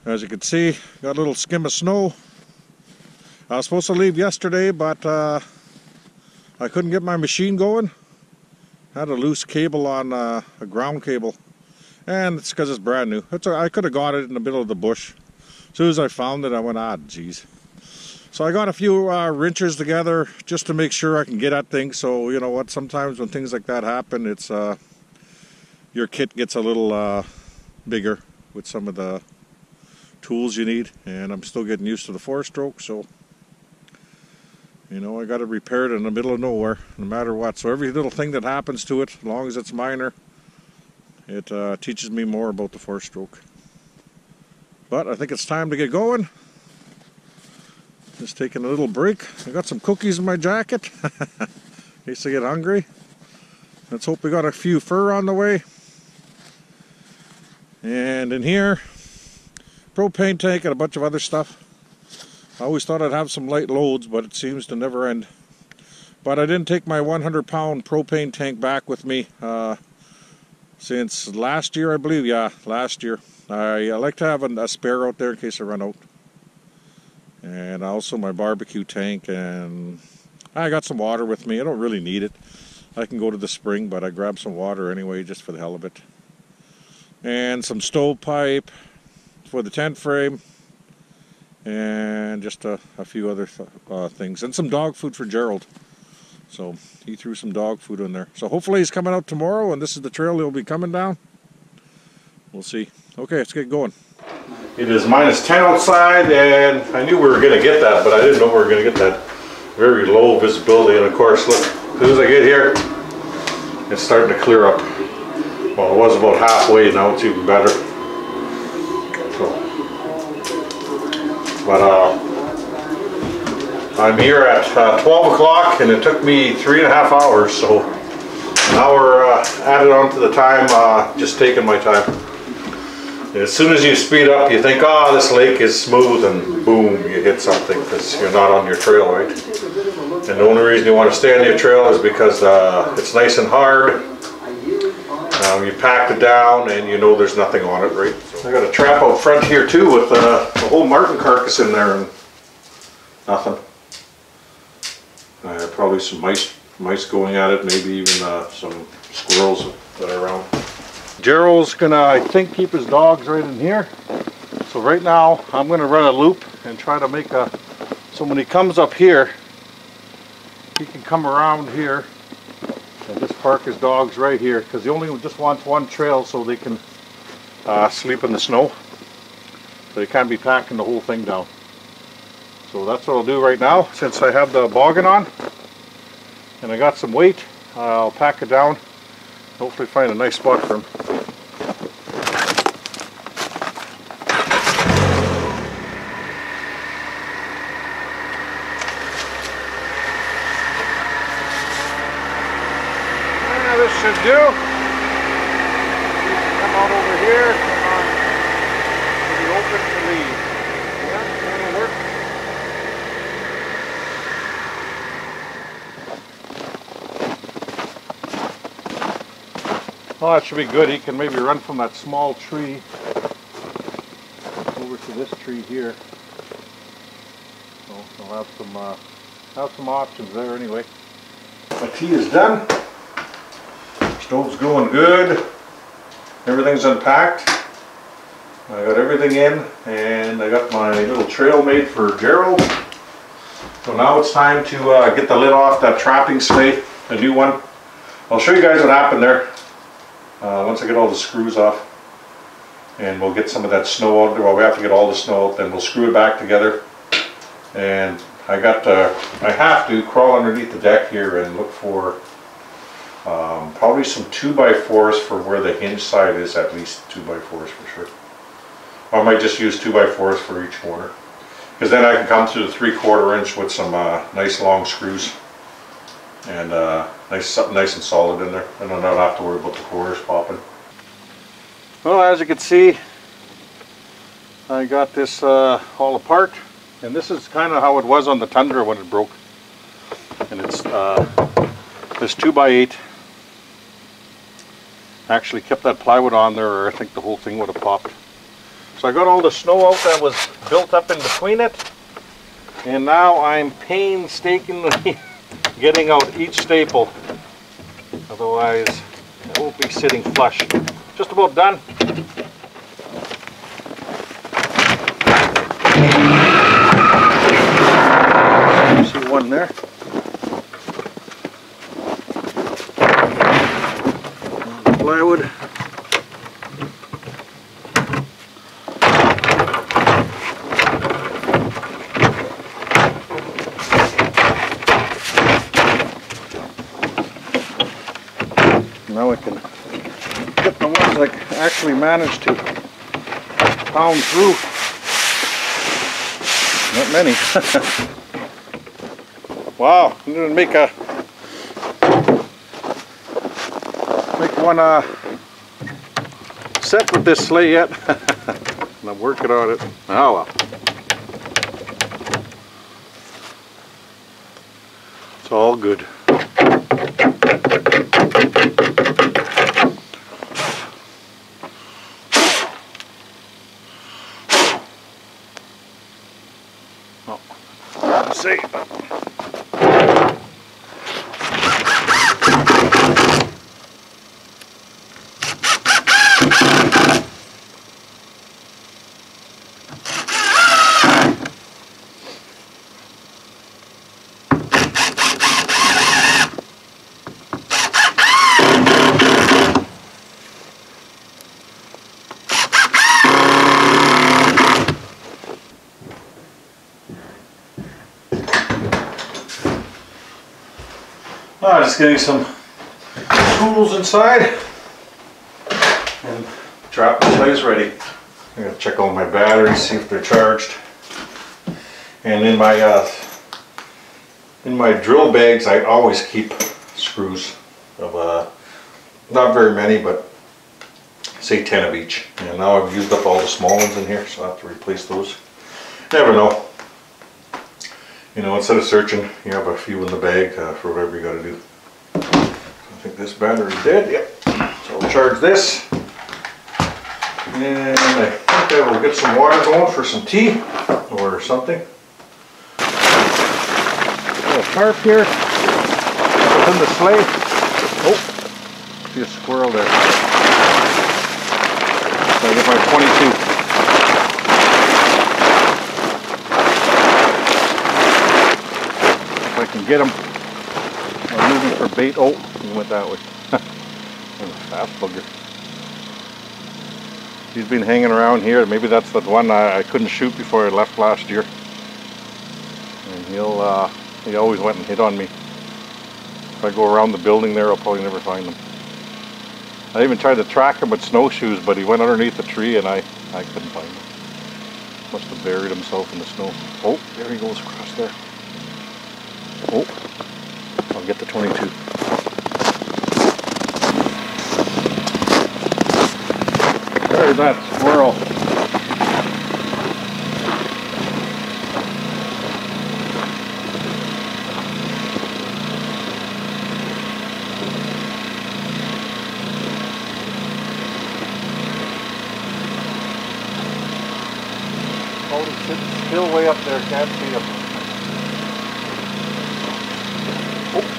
As you can see, got a little skim of snow. I was supposed to leave yesterday, but I couldn't get my machine going. Had a loose cable on a ground cable, and it's because it's brand new. I could have got it in the middle of the bush. As soon as I found it, I went, geez. So I got a few wrenches together just to make sure I can get at things. So you know what? Sometimes when things like that happen, it's your kit gets a little bigger with some of the tools you need. And I'm still getting used to the 4-stroke, so you know I got it repaired in the middle of nowhere, no matter what. So every little thing that happens to it, as long as it's minor, it teaches me more about the 4-stroke. But I think it's time to get going. Just taking a little break. I got some cookies in my jacket in case I get hungry. Let's hope we got a few fur on the way. And in here, propane tank and a bunch of other stuff. I always thought I'd have some light loads, but it seems to never end. But I didn't take my 100-pound propane tank back with me since last year, I believe. Yeah, last year. I like to have a spare out there in case I run out. And also my barbecue tank, and I got some water with me. I don't really need it. I can go to the spring, but I grabbed some water anyway just for the hell of it. And some stovepipe for the tent frame, and just a few other things, and some dog food for Gerald. So he threw some dog food in there. So hopefully he's coming out tomorrow, and this is the trail he'll be coming down. We'll see. Okay, let's get going. It is -10 outside, and I knew we were going to get that, but I didn't know we were going to get that very low visibility. And of course, look, as soon as I get here, it's starting to clear up. Well, it was about halfway, now it's even better. So, but I'm here at 12 o'clock, and it took me 3.5 hours, so now we're added on to the time, just taking my time. As soon as you speed up, you think, oh, this lake is smooth, and boom, you hit something because you're not on your trail, right? And the only reason you want to stay on your trail is because it's nice and hard. You packed it down and you know there's nothing on it, right? So I got a trap out front here too with a whole marten carcass in there and nothing. Probably some mice going at it, maybe even some squirrels that are around. Gerald's gonna, I think, keep his dogs right in here. So right now I'm gonna run a loop and try to make so when he comes up here, he can come around here and just park his dogs right here, because he only just wants one trail so they can sleep in the snow. So he can't be packing the whole thing down. So that's what I'll do right now, since I have the boggin on and I got some weight. I'll pack it down, hopefully find a nice spot for him. Should do. Come out over here, come on to the open to leave. Yeah, that'll work. Oh, that should be good. He can maybe run from that small tree over to this tree here. So I'll have some options there anyway. My tea is done. Stove's going good. Everything's unpacked. I got everything in, and I got my little trail made for Gerald. So now it's time to get the lid off that trapping slate, a new one. I'll show you guys what happened there once I get all the screws off, and we'll get some of that snow out there. Well, we have to get all the snow out, then we'll screw it back together. And I have to crawl underneath the deck here and look for probably some 2x4s for where the hinge side is, at least 2x4s for sure. Or I might just use 2x4s for each corner, because then I can come through the 3/4 inch with some nice long screws, and nice and solid in there, and I don't have to worry about the corners popping. Well, as you can see, I got this all apart, and this is kind of how it was on the Tundra when it broke. And it's this 2x8. Actually kept that plywood on there, or I think the whole thing would have popped. So I got all the snow out that was built up in between it. And now I'm painstakingly getting out each staple. Otherwise, it won't be sitting flush. Just about done. See one there. Plywood. Now I can get the ones I actually managed to pound through. Not many. Wow, I'm gonna make one set with this sleigh yet. And I'm working on it. Oh well. It's all good. See. Just getting some tools inside and drop the sleigh's ready. I'm gonna check all my batteries, see if they're charged. And in my drill bags, I always keep screws of not very many, but say 10 of each. And now I've used up all the small ones in here, so I have to replace those. Never know. You know, instead of searching, you have a few in the bag for whatever you got to do. I think this battery's dead. Yep. So I'll charge this. And I think I will get some water going for some tea or something. Got a tarp here within the sleigh. Oh, see a squirrel there. So I get my 22. If I can get them. I'm moving for bait. Oh, he went that way. Fast bugger. He's been hanging around here. Maybe that's the one I couldn't shoot before I left last year. And he always went and hit on me. If I go around the building there, I'll probably never find him. I even tried to track him with snowshoes, but he went underneath the tree and I couldn't find him. Must have buried himself in the snow. Oh, there he goes across there. Oh, I'll get the 22. There's that squirrel. Oh, he's sitting still way up there, can't see him. Oh.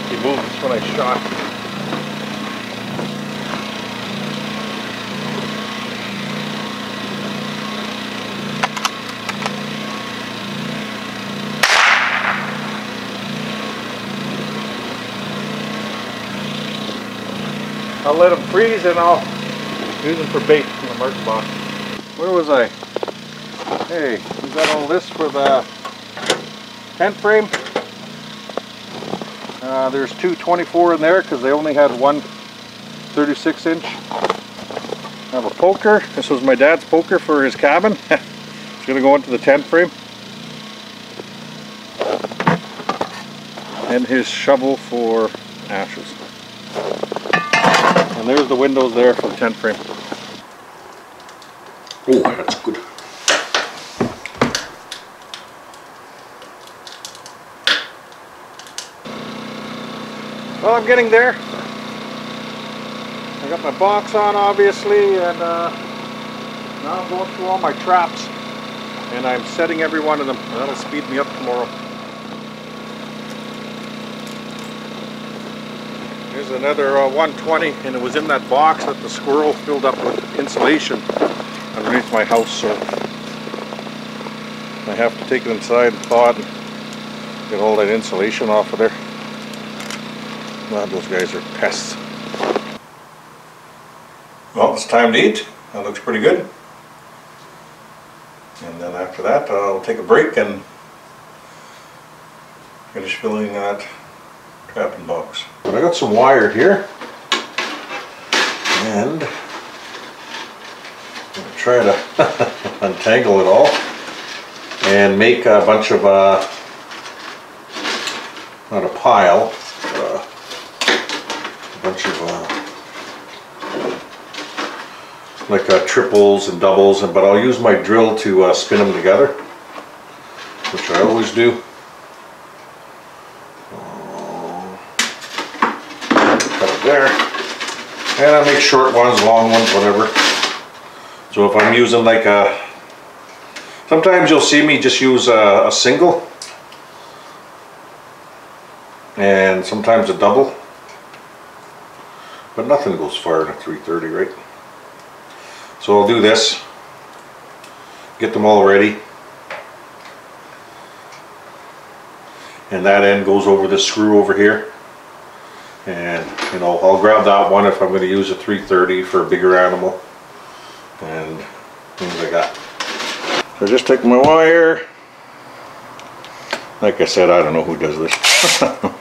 He moved when I shot. I'll let them freeze and I'll use them for bait in the merch box. Where was I? Hey, we got all this for the tent frame. There's two 24 in there because they only had one 36 inch. I have a poker. This was my dad's poker for his cabin. It's going to go into the tent frame. And his shovel for ashes. And there's the windows there for the tent frame. Oh, that's good. Well, I'm getting there. I got my box on, obviously, and now I'm going through all my traps, and I'm setting every one of them. That'll speed me up tomorrow. Here's another 120, and it was in that box that the squirrel filled up with insulation underneath my house, so I have to take it inside and thaw it and get all that insulation off of there. God, those guys are pests. Well, it's time to eat. That looks pretty good. And then after that, I'll take a break and finish filling that trapping box. But I got some wire here, and I'm gonna try to untangle it all and make a bunch of not a pile, a bunch of like triples and doubles, but I'll use my drill to spin them together, which I always do. Cut it there, and I make short ones, long ones, whatever. So if I'm using like sometimes you'll see me just use a single, and sometimes a double, but nothing goes far in a 330, right? So I'll do this, get them all ready, and that end goes over this screw over here, and you know, I'll grab that one if I'm going to use a 330 for a bigger animal, and things like that. So just take my wire. Like I said, I don't know who does this. A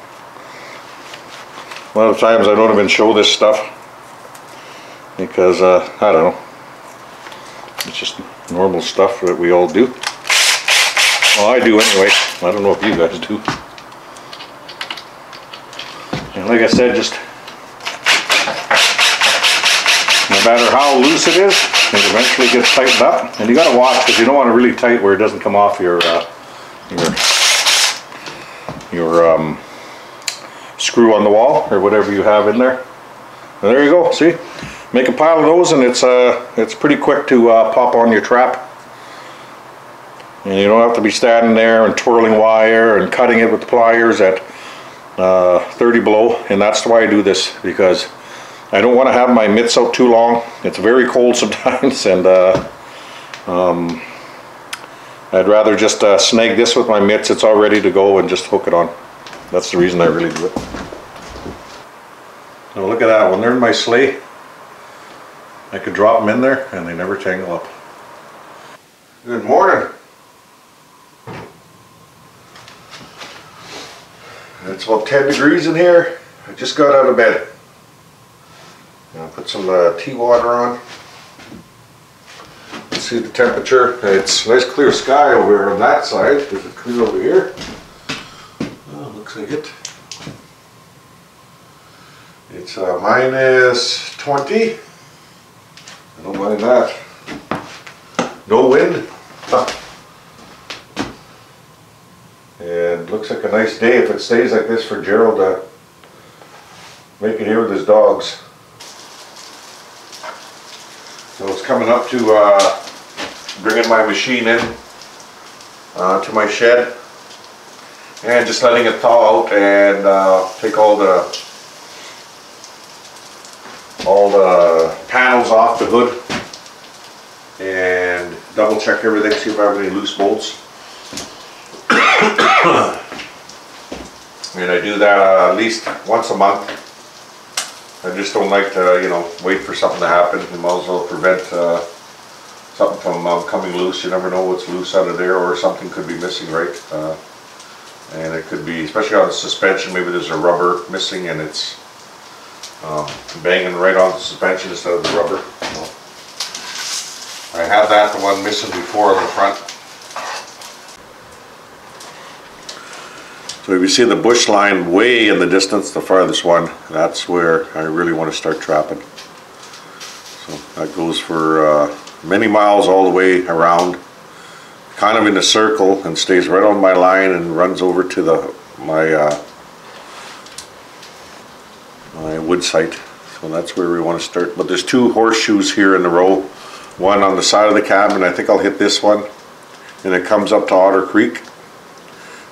lot of times I don't even show this stuff because I don't know, it's just normal stuff that we all do. Well, I do anyway. I don't know if you guys do. And like I said, just no matter how loose it is, it eventually gets tightened up. And you got to watch, because you don't want it really tight where it doesn't come off your screw on the wall or whatever you have in there. And there you go. See, make a pile of those, and it's pretty quick to pop on your trap. And you don't have to be standing there and twirling wire and cutting it with the pliers at 30 below. And that's why I do this, because I don't want to have my mitts out too long. It's very cold sometimes, and I'd rather just snag this with my mitts. It's all ready to go, and just hook it on. That's the reason I really do it. Now look at that, when they're in my sleigh, I could drop them in there and they never tangle up. Good morning. It's about 10 degrees in here. I just got out of bed. I'll put some tea water on. Let's see the temperature. It's nice clear sky over here on that side. Is it clear over here? Oh, looks like it. It's minus 20. I don't mind that. No wind. And looks like a nice day if it stays like this for Gerald to make it here with his dogs. So it's coming up to bringing my machine in to my shed and just letting it thaw out and take all the panels off the hood and double check everything, see if I have any loose bolts. And I do that at least once a month. I just don't like to, you know, wait for something to happen. You might as well prevent something from coming loose. You never know what's loose out of there, or something could be missing, right? And it could be, especially on the suspension, maybe there's a rubber missing and it's banging right on the suspension instead of the rubber. So I had that, the one missing before on the front. So if you see the bush line way in the distance, the farthest one, that's where I really want to start trapping. So that goes for many miles all the way around, kind of in a circle, and stays right on my line and runs over to my my wood site. So that's where we want to start. But there's 2 horseshoes here in the row. One on the side of the cabin. I think I'll hit this one. And it comes up to Otter Creek.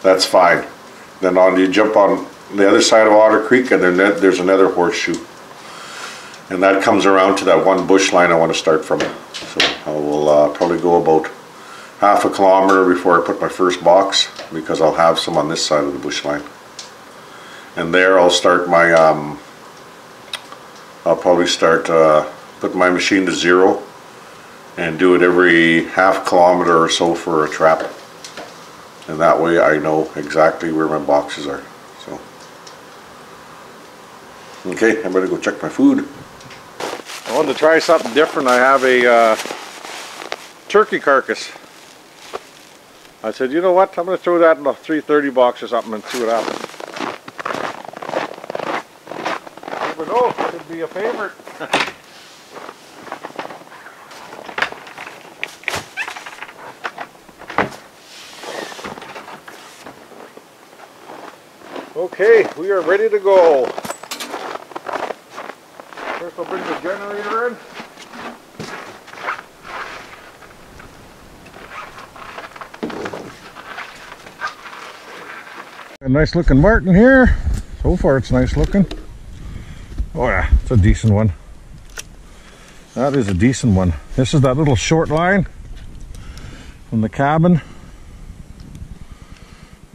That's fine. Then you jump on the other side of Otter Creek, and then there's another horseshoe. And that comes around to that one bush line I want to start from. So I will probably go about half a kilometer before I put my first box, because I'll have some on this side of the bush line. And there I'll start my, I'll probably start, put my machine to 0 and do it every half kilometer or so for a trap. And that way I know exactly where my boxes are. So, okay, I better go check my food. I wanted to try something different. I have a turkey carcass. I said, you know what, I'm going to throw that in a 330 box or something and see what happens. Never know, could be a favorite. Okay, we are ready to go. First I'll bring the generator in. A nice looking Martin here. So far it's nice looking. Oh yeah, it's a decent one. That is a decent one. This is that little short line from the cabin.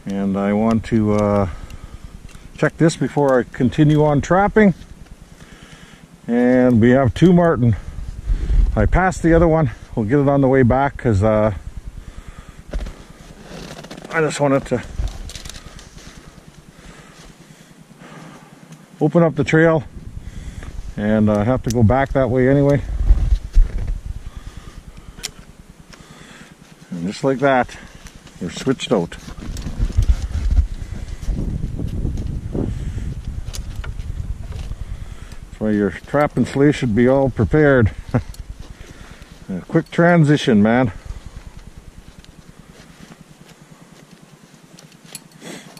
And I want to check this before I continue on trapping. And we have 2 Martin. I passed the other one. We'll get it on the way back, because I just wanted to open up the trail, and I have to go back that way anyway. And just like that, they're switched out. That's why your trap and sleigh should be all prepared. A quick transition, man.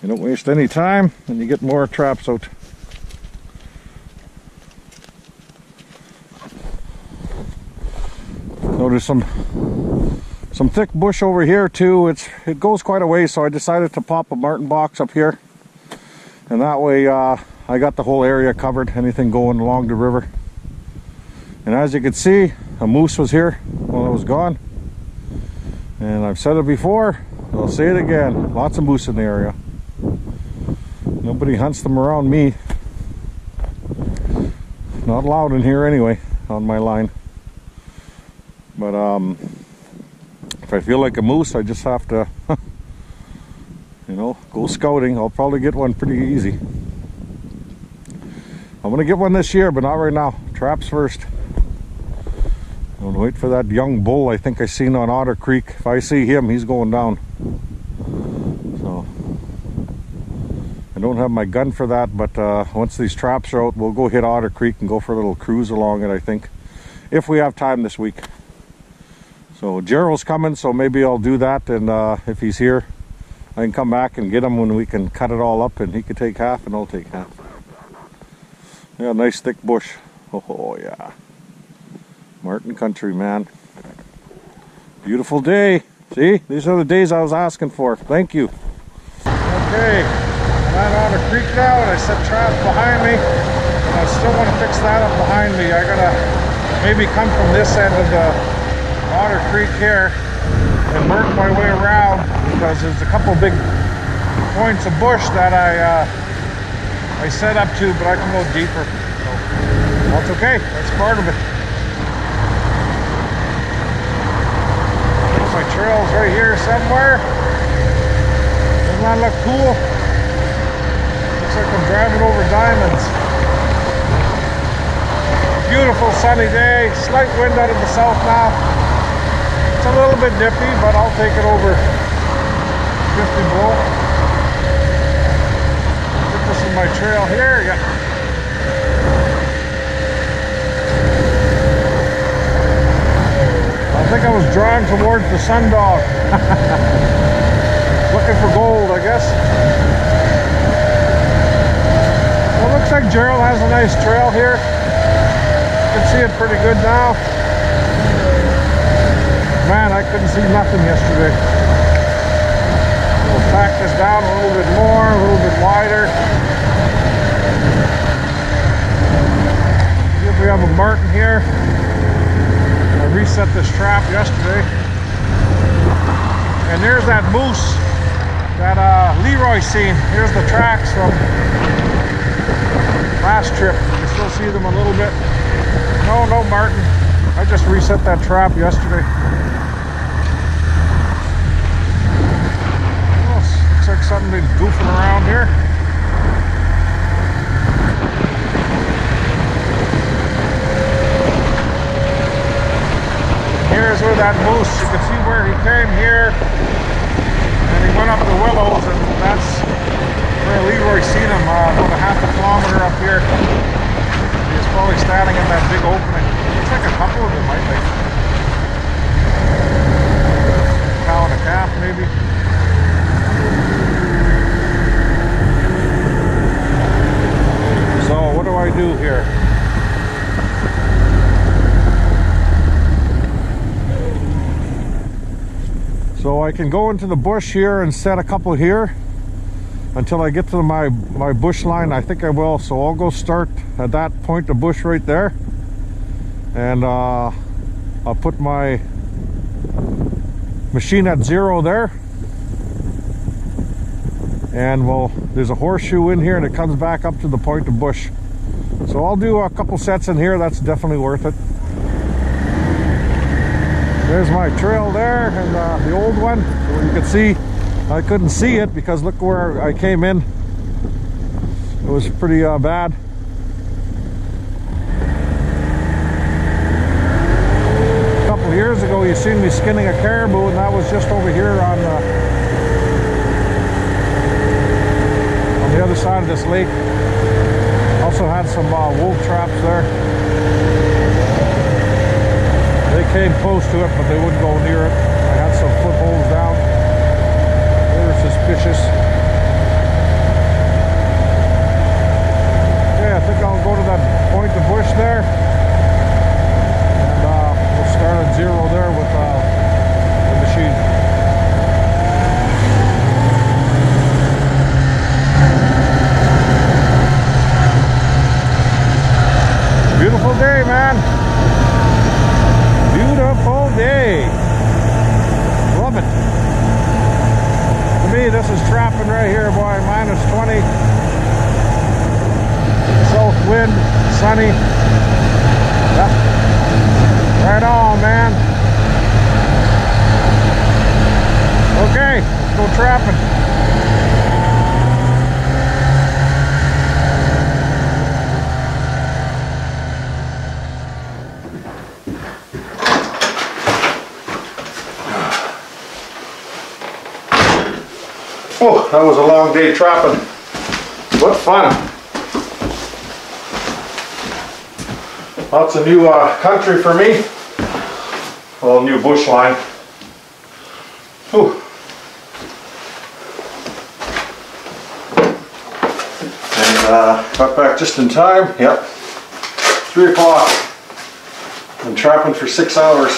You don't waste any time, and you get more traps out. So there's some thick bush over here too. It goes quite a way, so I decided to pop a Martin box up here, and that way I got the whole area covered, anything going along the river. And as you can see, a moose was here while I was gone, and I've said it before, I'll say it again, lots of moose in the area. Nobody hunts them around me. Not allowed in here anyway, on my line. But if I feel like a moose, I just have to you know, go scouting. I'll probably get one pretty easy. I'm gonna get one this year, but not right now. Traps first. I'm gonna wait for that young bull I think I seen on Otter Creek. If I see him, he's going down. So I don't have my gun for that, but once these traps are out, we'll go hit Otter Creek and go for a little cruise along it, I think, if we have time this week. So Gerald's coming, so maybe I'll do that, and if he's here, I can come back and get him when we can cut it all up, and he could take half and I'll take half. Yeah, nice thick bush. Oh yeah. Martin country, man. Beautiful day. See, these are the days I was asking for. Thank you. Okay, I'm at Otter Creek now, and I set traps behind me. I still want to fix that up behind me. I gotta maybe come from this end of the Otter Creek here and work my way around, because there's a couple big points of bush that I set up to, but I can go deeper. So that's okay. That's part of it. My trail's right here somewhere. Doesn't that look cool? Looks like I'm driving over diamonds. Beautiful sunny day. Slight wind out of the south now. It's a little bit nippy, but I'll take it over 50 below. This is my trail here. Yeah. I think I was drawn towards the sundog. Looking for gold, I guess. Well, it looks like Gerald has a nice trail here. You can see it pretty good now. Man, I couldn't see nothing yesterday. We'll pack this down a little bit more, a little bit wider. Here we have a marten here. I reset this trap yesterday. And there's that moose that Leroy seen. Here's the tracks from last trip. You still see them a little bit. No marten. I just reset that trap yesterday. Looks like something goofing around here. Here's where that moose, you can see where he came here and he went up the willows, and that's where Leroy seen him about a half a kilometer up here. He was probably standing in that big opening. Looks like a couple of them, I think. A cow and a calf, maybe. So what do I do here? So I can go into the bush here and set a couple here until I get to my bush line. I think I will. So I'll go start at that point of bush right there, and I'll put my machine at 0 there, and there's a horseshoe in here and it comes back up to the point of bush. So I'll do a couple sets in here. That's definitely worth it. There's my trail there, and the old one. You can see I couldn't see it because look where I came in. It was pretty bad. A couple of years ago you seen me skinning a caribou, and that was just over here on the other side of this lake. Also had some wolf traps there. They came close to it, but they wouldn't go near it. I had some footholds down. They were suspicious. Okay, I think I'll go to that point of bush there. And we'll start at 0 there with the machine. Beautiful day, man. Beautiful day. Love it. To me, this is trapping right here, boy. -20. South wind, sunny. Yep. Right on, man. Okay, let's go trapping. Oh, that was a long day trapping. What fun. Lots of new country for me. Well, new bush line. Whew. And got back just in time. Yep. 3 o'clock. Been trapping for 6 hours.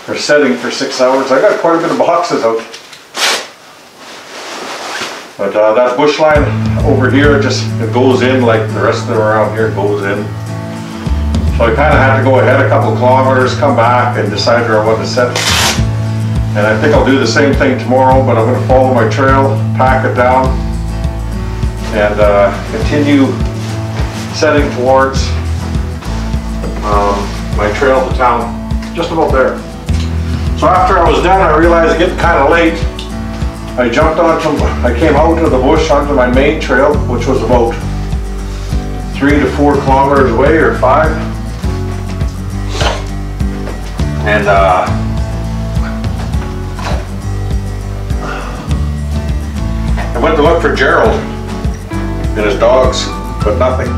Or setting for 6 hours. I got quite a bit of boxes out. But that bush line over here, it goes in like the rest of them around here goes in. So I kind of had to go ahead a couple kilometers, come back and decide where I want to set. And I think I'll do the same thing tomorrow, but I'm going to follow my trail, pack it down, and continue setting towards my trail to town. Just about there. So after I was done, I realized it's getting kind of late. I came out of the bush onto my main trail, which was about 3 to 4 kilometers away, or 5. And I went to look for Gerald and his dogs, but nothing.